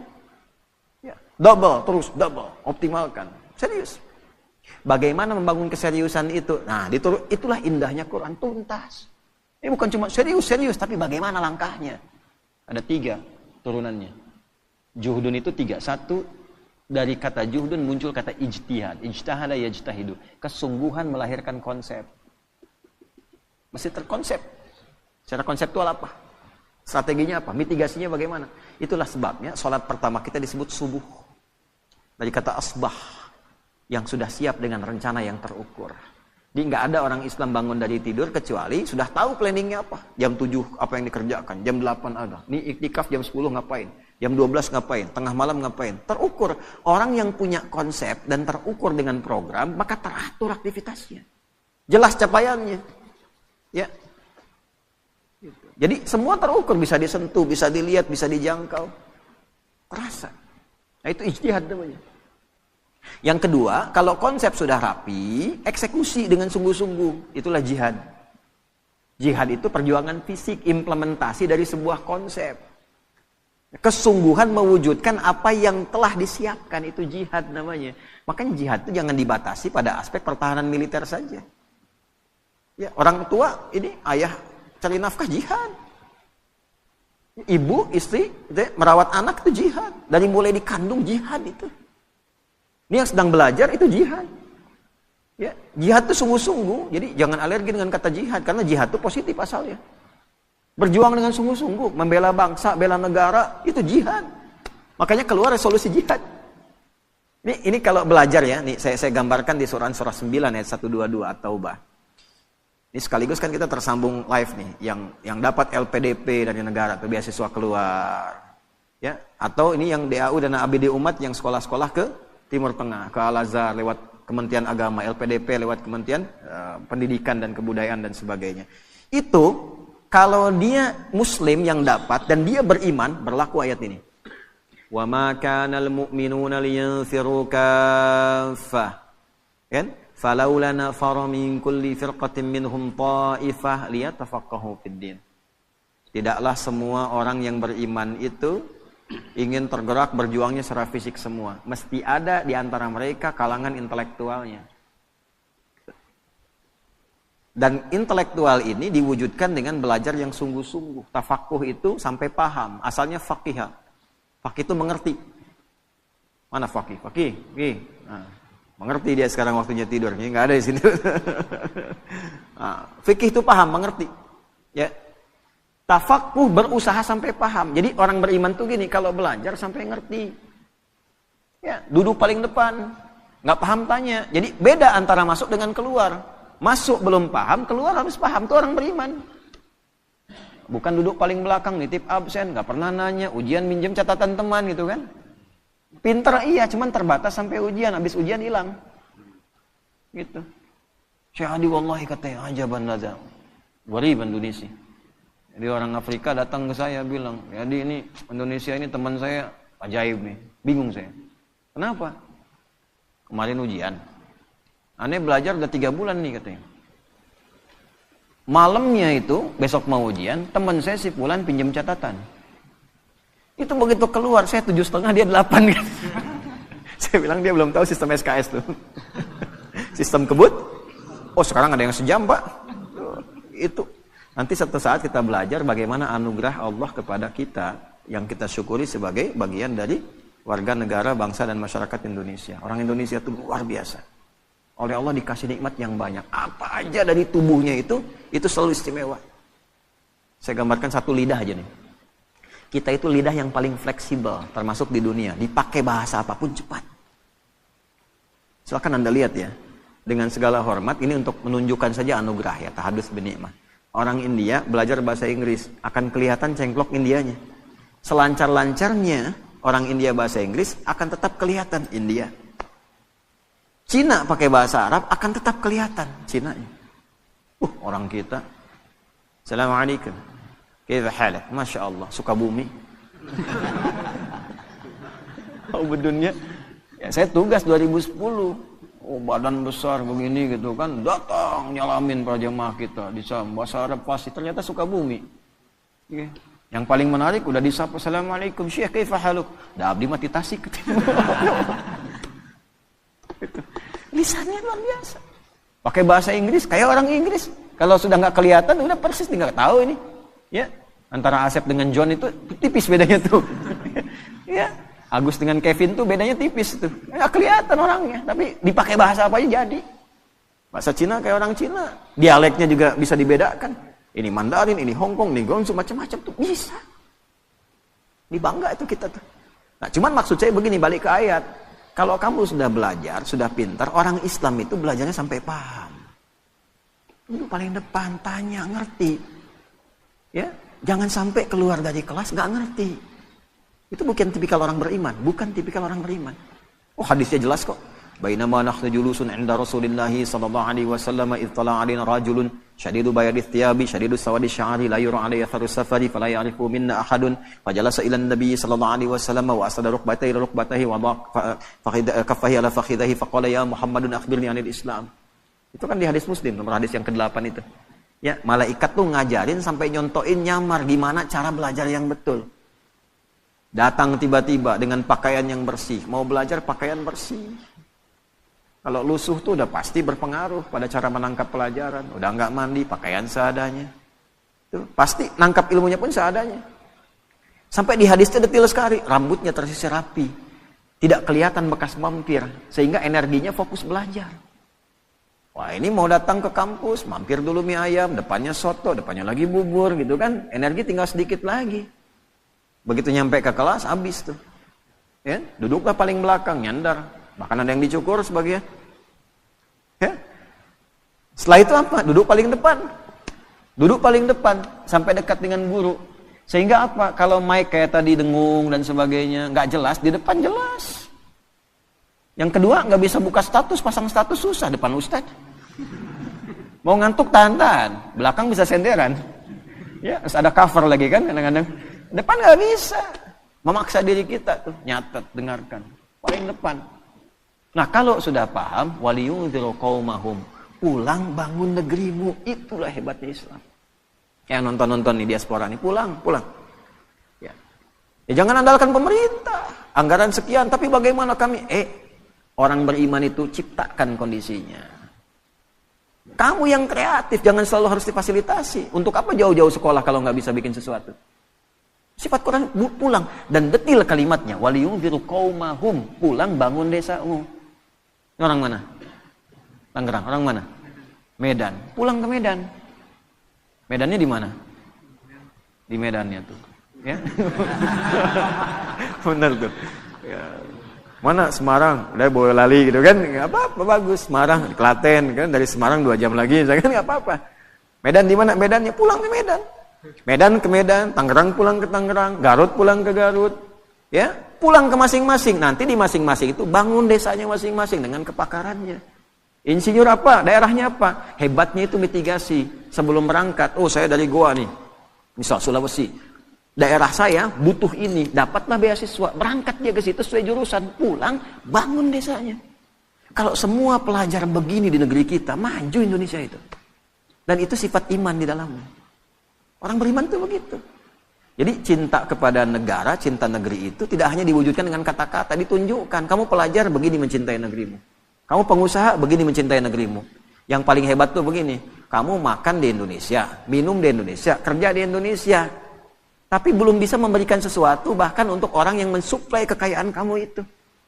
Ya, double, terus double, optimalkan, serius. Bagaimana membangun keseriusan itu? Nah, itulah indahnya Quran, tuntas. Ini bukan cuma serius, tapi bagaimana langkahnya? Ada 3 turunannya. Juhdun itu 3. 1, dari kata juhdun muncul kata ijtihad. Ijtahada yajtahidu. Kesungguhan melahirkan konsep. Mesti terkonsep. Secara konseptual apa? Strateginya apa? Mitigasinya bagaimana? Itulah sebabnya sholat pertama kita disebut subuh. Dari kata asbah. Yang sudah siap dengan rencana yang terukur. Jadi nggak ada orang Islam bangun dari tidur kecuali sudah tahu planningnya apa. Jam 7 apa yang dikerjakan. Jam 8 ada. Ini iktikaf jam 10 ngapain. Jam 12 ngapain. Tengah malam ngapain. Terukur. Orang yang punya konsep dan terukur dengan program, maka teratur aktivitasnya. Jelas capaiannya. Ya. Jadi semua terukur, bisa disentuh, bisa dilihat, bisa dijangkau. Terasa. Nah itu ijtihad namanya. Yang kedua, kalau konsep sudah rapi, eksekusi dengan sungguh-sungguh. Itulah jihad. Jihad itu perjuangan fisik, implementasi dari sebuah konsep. Kesungguhan mewujudkan apa yang telah disiapkan, itu jihad namanya. Makanya jihad itu jangan dibatasi pada aspek pertahanan militer saja. Ya, orang tua ini ayah cari nafkah jihad. Ibu, istri merawat anak itu jihad. Dari mulai dikandung jihad itu. Ini yang sedang belajar itu jihad. Ya, jihad itu sungguh-sungguh. Jadi jangan alergi dengan kata jihad karena jihad itu positif asalnya. Berjuang dengan sungguh-sungguh, membela bangsa, bela negara, itu jihad. Makanya keluar resolusi jihad. Ini kalau belajar ya, nih saya gambarkan di surah 9 ayat 122 At-Taubah. Ini sekaligus kan kita tersambung live nih, yang dapat LPDP dari negara, atau beasiswa keluar. Ya, atau ini yang DAU dan ABD Umat yang sekolah-sekolah ke Timur Tengah, ke Al-Azhar lewat Kementerian Agama, LPDP lewat Kementerian Pendidikan dan Kebudayaan dan sebagainya. Itu kalau dia muslim yang dapat dan dia beriman, berlaku ayat ini. Wa ma kanal mu'minuna liyanfiru kaffah. Kan? Falaula nafara min kulli firqatin minhum ta'ifah liyatafaqahu fid din. Tidaklah semua orang yang beriman itu ingin tergerak berjuangnya secara fisik semua. Mesti ada di antara mereka kalangan intelektualnya. Dan intelektual ini diwujudkan dengan belajar yang sungguh-sungguh. Tafakuh itu sampai paham. Asalnya faqihah. Faqih itu mengerti. Mana faqih? Faqih. Nah, mengerti dia sekarang waktunya tidur. Ini nggak ada di sini. Nah, fikih itu paham, mengerti. Ya. Tafakuh berusaha sampai paham. Jadi orang beriman tuh gini, kalau belajar sampai ngerti. Ya, duduk paling depan. Nggak paham tanya. Jadi beda antara masuk dengan keluar. Masuk belum paham, keluar habis paham. Itu orang beriman. Bukan duduk paling belakang, nitip absen, nggak pernah nanya, ujian minjem catatan teman gitu kan. Pinter iya, cuman terbatas sampai ujian, habis ujian hilang. Gitu. Syahadi wallahi katanya, ajaban lazam. Gharib Indonesia. Jadi orang Afrika datang ke saya bilang, jadi ini Indonesia ini teman saya ajaib nih. Bingung saya. Kenapa? Kemarin ujian. Aneh belajar udah 3 bulan nih katanya. Malamnya itu, besok mau ujian, teman saya si Fulan pinjam catatan. Itu begitu keluar, saya 7,5, dia 8 kan. Saya bilang dia belum tahu sistem SKS tuh. Sistem kebut. Oh sekarang ada yang sejam pak. Itu Nanti suatu saat kita belajar bagaimana anugerah Allah kepada kita yang kita syukuri sebagai bagian dari warga negara, bangsa dan masyarakat Indonesia. Orang Indonesia itu luar biasa. Oleh Allah dikasih nikmat yang banyak. Apa aja dari tubuhnya itu selalu istimewa. Saya gambarkan satu lidah aja nih. Kita itu lidah yang paling fleksibel termasuk di dunia. Dipakai bahasa apapun cepat. Silakan Anda lihat ya. Dengan segala hormat, ini untuk menunjukkan saja anugerah ya, tahadus binikmah. Orang India belajar bahasa Inggris, akan kelihatan cengklok Indianya. Selancar-lancarnya orang India bahasa Inggris, akan tetap kelihatan India. Cina pakai bahasa Arab, akan tetap kelihatan Cinanya. Orang kita. Assalamualaikum. Kaifa halak? Masya Allah, suka bumi. Oh bedunnya. Ya, saya tugas 2010. Badan besar begini gitu kan, datang nyalamin para jemaah kita di bahasa Arab pasti ternyata suka bumi. Okay. Yang paling menarik udah disapa Assalamualaikum Syekh kaifa haluk. Dah abdi mati tasik. Lisannya luar biasa. Pakai bahasa Inggris kayak orang Inggris. Kalau sudah nggak kelihatan udah persis nggak tahu ini. Ya, antara Asep dengan John itu tipis bedanya tuh. Ya. Agus dengan Kevin tuh bedanya tipis tuh. Nggak kelihatan orangnya, tapi dipakai bahasa apa aja jadi. Bahasa Cina kayak orang Cina. Dialeknya juga bisa dibedakan. Ini Mandarin, ini Hongkong, ini Guangzhou, macam-macam tuh bisa. Ini bangga itu kita tuh. Nah, cuman maksud saya begini, balik ke ayat. Kalau kamu sudah belajar, sudah pintar, orang Islam itu belajarnya sampai paham. Itu paling depan, tanya, ngerti. Ya, jangan sampai keluar dari kelas nggak ngerti. Itu bukan tipikal orang beriman, bukan tipikal orang beriman. Oh, hadisnya jelas kok. Bainama nahnu julusun 'inda Rasulillah sallallahu alaihi wasallam idh tala'a 'alaina rajulun shadidu bayadith thiyabi shadidu sawadi sya'ri la yura 'alayhi atharu safari fala ya'rifu minna ahadun fajalasa ila an-nabi sallallahu alaihi wasallam wa asada rukbatayhi ila rukbatayhi wa kaffahi ala fakhidhihi faqala ya Muhammadun akhbirni 'anil Islam. Itu kan di hadis Muslim, nomor hadis yang ke-8 itu. Ya, malaikat tuh ngajarin sampai nyontoin nyamar gimana cara belajar yang betul. Datang tiba-tiba dengan pakaian yang bersih. Mau belajar pakaian bersih. Kalau lusuh tuh udah pasti berpengaruh pada cara menangkap pelajaran. Udah nggak mandi, pakaian seadanya. Tuh, pasti nangkap ilmunya pun seadanya. Sampai di hadisnya detil sekali. Rambutnya tersisir rapi. Tidak kelihatan bekas mampir. Sehingga energinya fokus belajar. Wah, ini mau datang ke kampus, mampir dulu mie ayam, depannya soto, depannya lagi bubur gitu kan. Energi tinggal sedikit lagi. Begitu nyampe ke kelas, habis tuh. Ya, duduklah paling belakang, nyandar. Bahkan ada yang dicukur sebagian. Ya. Setelah itu apa? Duduk paling depan. Duduk paling depan, sampai dekat dengan guru. Sehingga apa? Kalau mic kayak tadi dengung dan sebagainya, nggak jelas, di depan jelas. Yang kedua, nggak bisa buka status, pasang status susah depan ustadz. Mau ngantuk tahan-tahan, belakang bisa senderan. Ya, terus ada cover lagi kan kadang-kadang. Depan nggak bisa. Memaksa diri kita tuh, nyatet, dengarkan. Paling depan. Nah, kalau sudah paham, waliyundziru qaumahum, pulang bangun negerimu, itulah hebatnya Islam. Yang nonton-nonton nih diaspora nih, pulang. Ya. Jangan andalkan pemerintah, anggaran sekian, tapi bagaimana kami? Orang beriman itu ciptakan kondisinya. Kamu yang kreatif, jangan selalu harus difasilitasi. Untuk apa jauh-jauh sekolah kalau nggak bisa bikin sesuatu? Sifat Quran pulang dan detil kalimatnya. Waliyundziru qaumahum, pulang bangun desamu. Ini orang mana? Tangerang. Orang mana? Medan. Pulang ke Medan. Medannya di mana? Di Medannya tuh. Ya. Benar tuh. Ya. Mana Semarang? Udah boleh lali gitu kan? Enggak apa-apa, bagus. Semarang, di Klaten kan, dari Semarang 2 jam lagi, kan enggak apa-apa. Medan di mana? Medannya pulang ke Medan. Medan ke Medan, Tangerang pulang ke Tangerang, Garut pulang ke Garut. Ya, pulang ke masing-masing. Nanti di masing-masing itu bangun desanya masing-masing dengan kepakarannya. Insinyur apa? Daerahnya apa? Hebatnya itu mitigasi. Sebelum berangkat, oh saya dari Goa nih. Misal Sulawesi. Daerah saya butuh ini, dapatlah beasiswa. Berangkat dia ke situ sesuai jurusan, pulang bangun desanya. Kalau semua pelajar begini di negeri kita, maju Indonesia itu. Dan itu sifat iman di dalamnya. Orang beriman itu begitu. Jadi cinta kepada negara, cinta negeri itu tidak hanya diwujudkan dengan kata-kata, ditunjukkan. Kamu pelajar begini mencintai negerimu. Kamu pengusaha begini mencintai negerimu. Yang paling hebat tuh begini. kamu makan di Indonesia, minum di Indonesia, kerja di Indonesia, tapi belum bisa memberikan sesuatu bahkan untuk orang yang mensuplai kekayaan kamu itu,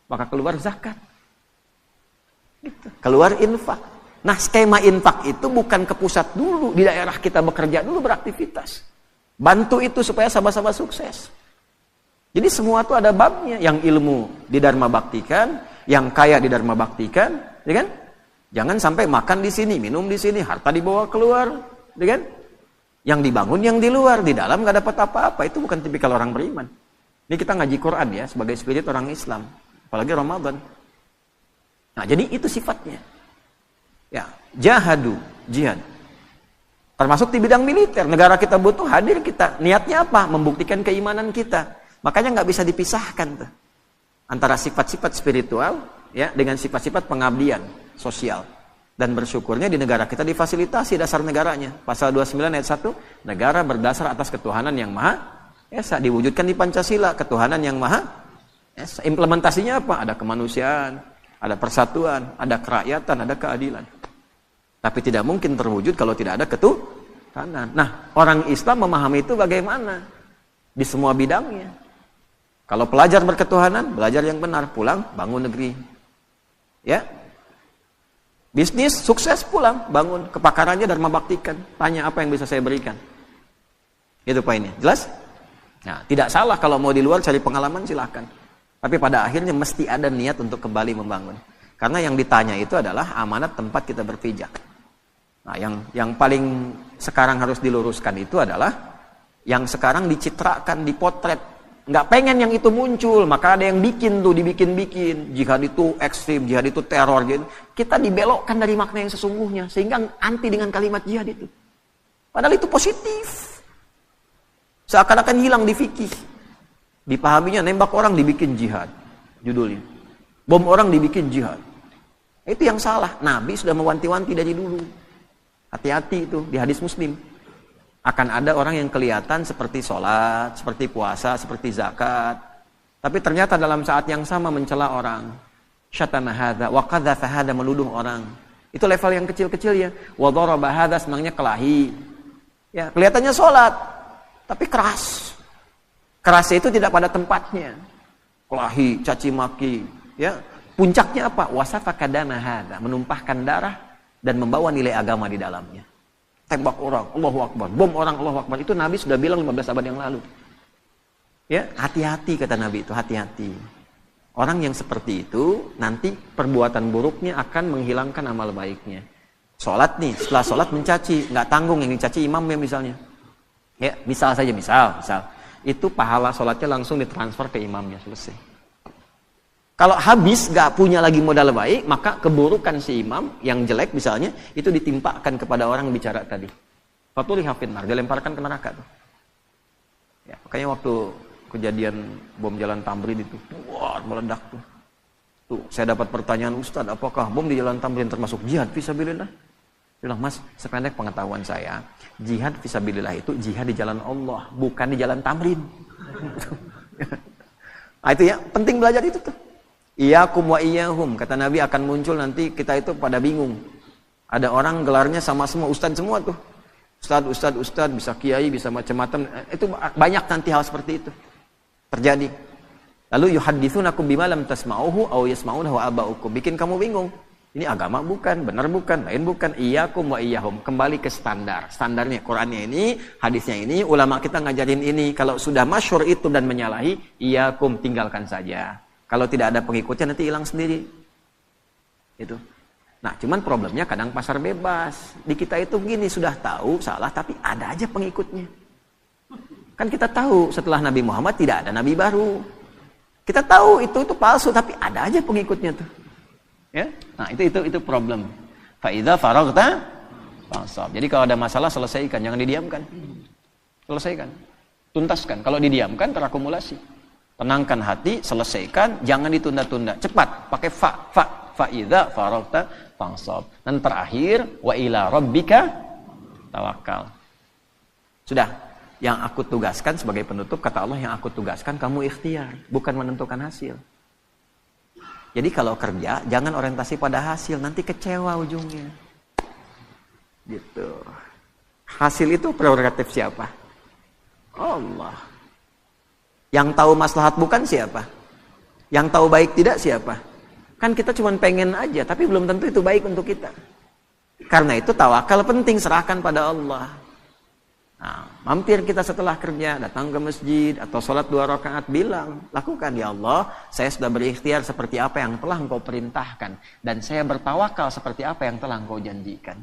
maka keluar zakat. Gitu. Keluar infak. Nah, skema infak itu bukan ke pusat dulu, di daerah kita bekerja dulu, beraktivitas. Bantu itu supaya sama-sama sukses. Jadi semua itu ada babnya, yang ilmu di Dharma Baktikan, yang kaya di Dharma Baktikan, ya kan? Jangan sampai makan di sini, minum di sini, harta dibawa keluar, ya kan? Yang dibangun yang di luar, di dalam nggak dapat apa-apa. Itu bukan tipikal orang beriman. Ini kita ngaji Quran ya, sebagai spirit orang Islam, apalagi Ramadan. Nah, jadi itu sifatnya. Ya, jahadu, jihad. Termasuk di bidang militer, negara kita butuh, hadir kita. Niatnya apa? Membuktikan keimanan kita. Makanya nggak bisa dipisahkan tuh antara sifat-sifat spiritual ya dengan sifat-sifat pengabdian sosial. Dan bersyukurnya di negara kita difasilitasi dasar negaranya. Pasal 29 ayat 1, negara berdasar atas ketuhanan yang maha esa, diwujudkan di Pancasila, ketuhanan yang maha esa. Implementasinya apa? Ada kemanusiaan, ada persatuan, ada kerakyatan, ada keadilan. Tapi tidak mungkin terwujud kalau tidak ada ketuhanan. Nah, orang Islam memahami itu bagaimana? Di semua bidangnya. Kalau pelajar berketuhanan, belajar yang benar, pulang, bangun negeri. Ya. Bisnis, sukses, pulang, bangun. Kepakarannya Dharma Baktikan. Tanya apa yang bisa saya berikan. Itu poinnya. Jelas? Nah, tidak salah kalau mau di luar cari pengalaman, silahkan. Tapi pada akhirnya mesti ada niat untuk kembali membangun. Karena yang ditanya itu adalah amanat tempat kita berpijak. Nah, yang paling sekarang harus diluruskan itu adalah yang sekarang dicitrakan, dipotret. Nggak pengen yang itu muncul, maka ada yang bikin tuh, dibikin-bikin. Jihad itu ekstrim, jihad itu teror. Gitu. Kita dibelokkan dari makna yang sesungguhnya, sehingga anti dengan kalimat jihad itu. Padahal itu positif. Seakan-akan hilang di fikih. Dipahaminya, nembak orang dibikin jihad. Judulnya. Bom orang dibikin jihad. Itu yang salah. Nabi sudah mewanti-wanti dari dulu. Hati-hati itu, di hadis Muslim. Akan ada orang yang kelihatan seperti sholat, seperti puasa, seperti zakat. Tapi ternyata dalam saat yang sama mencela orang. Syatama hadza wa qadzafa hadza, menuduh orang. Itu level yang kecil-kecil ya. Wa daraba hadza, senangnya kelahi. Ya, kelihatannya sholat, tapi keras. Kerasnya itu tidak pada tempatnya. Kelahi, caci maki, ya. Puncaknya apa? Wasafaka dama hadza, menumpahkan darah dan membawa nilai agama di dalamnya. Tembak orang, Allahu Akbar, bom orang, Allahu Akbar. Itu Nabi sudah bilang 15 abad yang lalu. Ya, hati-hati kata Nabi itu, hati-hati. Orang yang seperti itu nanti perbuatan buruknya akan menghilangkan amal baiknya. Sholat nih, setelah sholat mencaci, nggak tanggung yang dicaci imamnya misalnya. Ya, misal saja, misal. Itu pahala sholatnya langsung ditransfer ke imamnya, selesai. Kalau habis gak punya lagi modal baik, maka keburukan si imam yang jelek misalnya itu ditimpakan kepada orang bicara tadi. Fatuli hafin nar, dilemparkan ke neraka tuh. Ya, makanya waktu kejadian bom Jalan Tamrin itu, wah meledak tuh. Tuh, saya dapat pertanyaan, Ustaz, apakah bom di Jalan Tamrin termasuk jihad fisabilillah? Bilang, Mas, sependek pengetahuan saya, jihad fisabilillah itu jihad di jalan Allah, bukan di Jalan Tamrin. Nah, itu ya, penting belajar itu tuh. Iyakum wa iyahum, kata Nabi akan muncul nanti kita itu pada bingung. Ada orang gelarnya sama semua, ustadz semua tuh. Ustadz, bisa kiai, bisa macam-macam. Itu banyak nanti hal seperti itu terjadi. Lalu yuhadditsunakum bima lam tasma'uhu aw yasma'uhu aba'ukum. Bikin kamu bingung. Ini agama bukan, benar bukan, lain bukan. Iyakum wa iyahum, kembali ke standar. Standarnya Qur'annya ini, hadisnya ini, ulama kita ngajarin ini. Kalau sudah masyhur itu dan menyalahi, iyakum, tinggalkan saja. Kalau tidak ada pengikutnya nanti hilang sendiri. Itu. Nah, cuman problemnya kadang pasar bebas. Di kita itu gini, sudah tahu salah tapi ada aja pengikutnya. Kan kita tahu setelah Nabi Muhammad tidak ada nabi baru. Kita tahu itu palsu tapi ada aja pengikutnya tuh. Ya? Nah, itu problem. Fa idza faraghta fansab. Jadi kalau ada masalah selesaikan, jangan didiamkan. Selesaikan. Tuntaskan. Kalau didiamkan terakumulasi. Tenangkan hati, selesaikan, jangan ditunda-tunda. Cepat, pakai fa idza faraghta fansab. Dan terakhir, wa ila rabbika tawakkal. Sudah, yang aku tugaskan sebagai penutup, kata Allah, yang aku tugaskan kamu ikhtiar, bukan menentukan hasil. Jadi kalau kerja, jangan orientasi pada hasil, nanti kecewa ujungnya. Gitu. Hasil itu prerogatif siapa? Allah. Yang tahu maslahat bukan siapa? Yang tahu baik tidak siapa? Kan kita cuma pengen aja, tapi belum tentu itu baik untuk kita. Karena itu tawakal penting, serahkan pada Allah. Nah, mampir kita setelah kerja, datang ke masjid atau sholat 2 rakaat, bilang, lakukan, ya Allah, saya sudah berikhtiar seperti apa yang telah Engkau perintahkan, dan saya bertawakal seperti apa yang telah Engkau janjikan.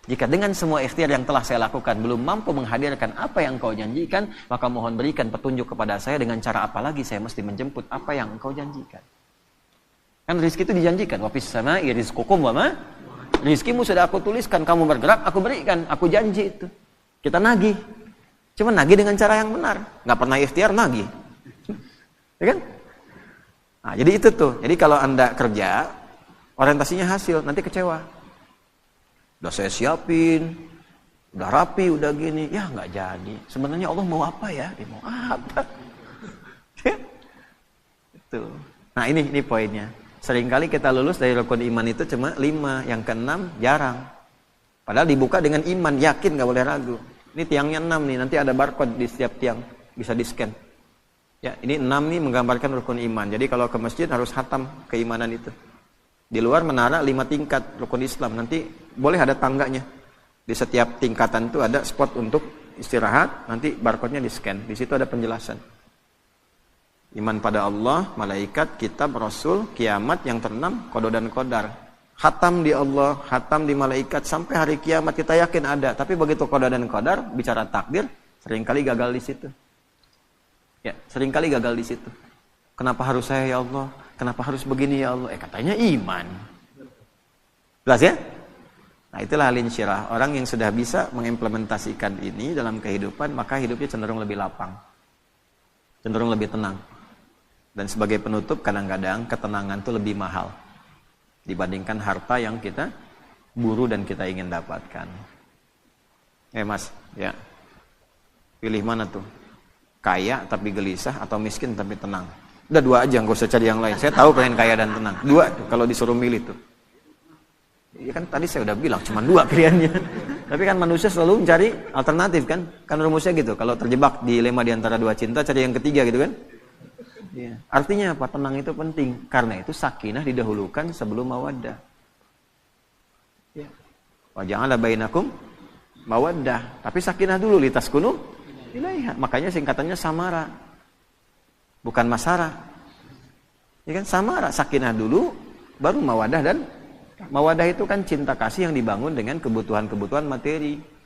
Jika dengan semua ikhtiar yang telah saya lakukan belum mampu menghadirkan apa yang Engkau janjikan, maka mohon berikan petunjuk kepada saya dengan cara apa lagi saya mesti menjemput apa yang Engkau janjikan. Kan rezeki itu dijanjikan, wa fis sama'i rizqukum wa ma, rizkimu sudah aku tuliskan, kamu bergerak, aku berikan, aku janji itu. Kita nagih. Cuma nagih dengan cara yang benar. Nggak pernah ikhtiar, nagih. Ya kan? Nah, jadi itu tuh. Jadi kalau Anda kerja, orientasinya hasil, nanti kecewa. Udah saya siapin, udah rapi, udah gini. Ya nggak jadi. Sebenarnya Allah mau apa ya? Dia mau apa? Itu. Nah ini poinnya. Seringkali kita lulus dari rukun iman itu cuma 5. Yang ke-6 jarang. Padahal dibuka dengan iman, yakin, nggak boleh ragu. Ini tiangnya 6 nih, nanti ada barcode di setiap tiang, bisa di-scan. Ya, ini 6 nih menggambarkan rukun iman. Jadi kalau ke masjid harus hatam keimanan itu. Di luar menara 5 tingkat rukun Islam, nanti boleh ada tangganya. Di setiap tingkatan itu ada spot untuk istirahat, nanti barcode-nya di-scan. Di situ ada penjelasan. Iman pada Allah, malaikat, kitab, rasul, kiamat, yang ter-6 qada dan qadar. Hatam di Allah, hatam di malaikat, sampai hari kiamat kita yakin ada. Tapi begitu qada dan qadar, bicara takdir, seringkali gagal di situ. Ya, seringkali gagal di situ. Kenapa harus saya ya Allah? Kenapa harus begini ya Allah? Katanya iman. Jelas ya? Nah, itulah al-insyirah. Orang yang sudah bisa mengimplementasikan ini dalam kehidupan, maka hidupnya cenderung lebih lapang. Cenderung lebih tenang. Dan sebagai penutup, kadang-kadang ketenangan itu lebih mahal dibandingkan harta yang kita buru dan kita ingin dapatkan. Mas, ya. Pilih mana tuh? Kaya tapi gelisah atau miskin tapi tenang? Udah 2 aja, nggak usah cari yang lain. Saya tahu pengen kaya dan tenang. 2 tuh, kalau disuruh milih tuh. Ya kan tadi saya udah bilang cuma 2 pilihannya. Tapi kan manusia selalu mencari alternatif kan? Kan rumusnya gitu. Kalau terjebak dilema di antara 2 cinta, cari yang ketiga gitu kan? Ya. Artinya apa? Tenang itu penting. Karena itu sakinah didahulukan sebelum mawaddah. Ya. Wa ja'ala bainakum mawaddah. Tapi sakinah dulu, litaskunu ilaiha. Makanya singkatannya samara. Bukan masara. Ya kan? Samara, sakinah dulu, baru mawaddah. Dan mawaddah itu kan cinta kasih yang dibangun dengan kebutuhan-kebutuhan materi.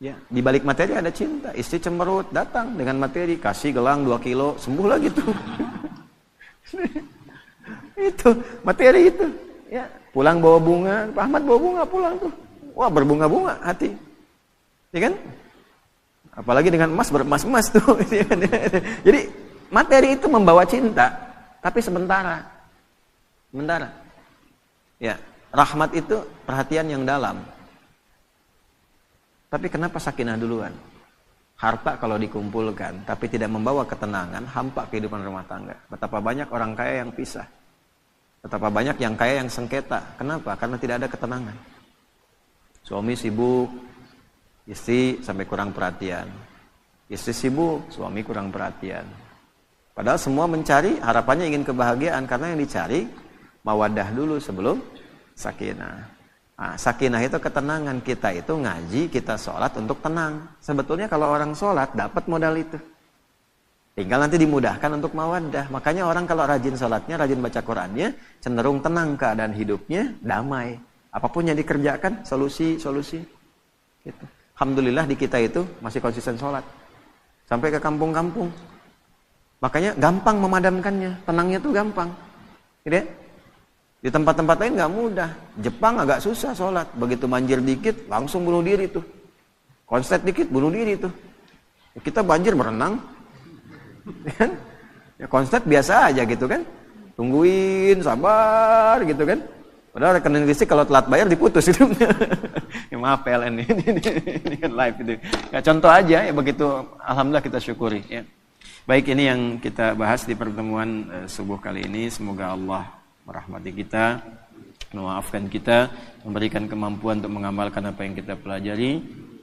Ya, di balik materi ada cinta. Istri cemberut, datang dengan materi, kasih gelang 2 kilo, sembuh lagi tuh. Itu materi itu. Ya, pulang bawa bunga, Pak Ahmad bawa bunga pulang tuh. Wah, berbunga-bunga hati. Ya kan? Apalagi dengan emas, beremas-emas tuh. Jadi materi itu membawa cinta, tapi sementara. Sementara. Ya, rahmat itu perhatian yang dalam. Tapi kenapa sakinah duluan? Harta kalau dikumpulkan, tapi tidak membawa ketenangan, hampa kehidupan rumah tangga. Betapa banyak orang kaya yang pisah. Betapa banyak yang kaya yang sengketa. Kenapa? Karena tidak ada ketenangan. Suami sibuk, istri sampai kurang perhatian. Istri sibuk, suami kurang perhatian. Padahal semua mencari, harapannya ingin kebahagiaan. Karena yang dicari, mawaddah dulu sebelum sakinah. Nah, sakinah itu ketenangan. Kita itu ngaji, kita sholat untuk tenang. Sebetulnya kalau orang sholat dapat modal itu. Tinggal nanti dimudahkan untuk mawaddah. Makanya orang kalau rajin sholatnya, rajin baca Qurannya, cenderung tenang keadaan hidupnya, damai. Apapun yang dikerjakan, solusi. Gitu. Alhamdulillah di kita itu masih konsisten sholat. Sampai ke kampung-kampung. Makanya gampang memadamkannya. Tenangnya tuh gampang. Gitu ya? Di tempat-tempat lain nggak mudah. Jepang agak susah sholat. Begitu banjir dikit, langsung bunuh diri tuh. Konslet dikit, bunuh diri tuh. Kita banjir berenang. Ya, konslet biasa aja gitu kan. Tungguin, sabar gitu kan. Padahal rekening listrik kalau telat bayar diputus gitu. Ya, maaf PLN ini kan live itu. Ya, contoh aja ya begitu. Alhamdulillah kita syukuri. Ya. Baik, ini yang kita bahas di pertemuan subuh kali ini. Semoga Allah merahmati kita, memaafkan kita, memberikan kemampuan untuk mengamalkan apa yang kita pelajari,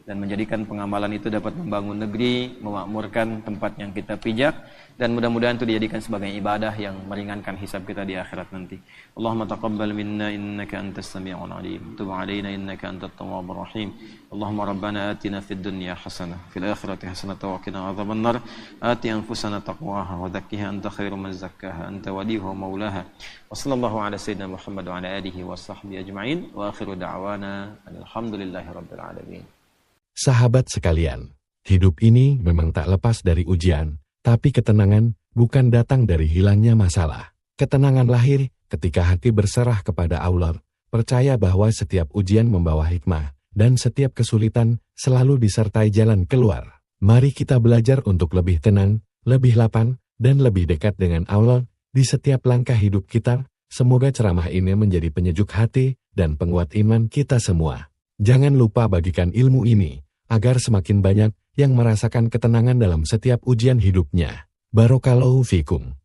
dan menjadikan pengamalan itu dapat membangun negeri, memakmurkan tempat yang kita pijak, dan mudah-mudahan itu dijadikan sebagai ibadah yang meringankan hisab kita di akhirat nanti. Allahumma taqabbal minna innaka antas sami'ul alim, tub 'alaina innaka antat tawwabur rahim. Allahumma rabbana atina fid dunya hasanah, fil akhirati hasanah wa qina adzabannar. Ati anfusana taqwaha wa zakkiha anta khairu man zakkaha anta waliyuha wa maulaha. Wa sallallahu ala sayyidina Muhammad wa ala alihi wa sahbihi ajma'in. Wa akhiru da'wana alhamdulillahi rabbil alamin. Sahabat sekalian, hidup ini memang tak lepas dari ujian, tapi ketenangan bukan datang dari hilangnya masalah. Ketenangan lahir ketika hati berserah kepada Allah, percaya bahwa setiap ujian membawa hikmah, dan setiap kesulitan selalu disertai jalan keluar. Mari kita belajar untuk lebih tenang, lebih lapang, dan lebih dekat dengan Allah di setiap langkah hidup kita. Semoga ceramah ini menjadi penyejuk hati dan penguat iman kita semua. Jangan lupa bagikan ilmu ini, agar semakin banyak yang merasakan ketenangan dalam setiap ujian hidupnya. Barakallahu fikum.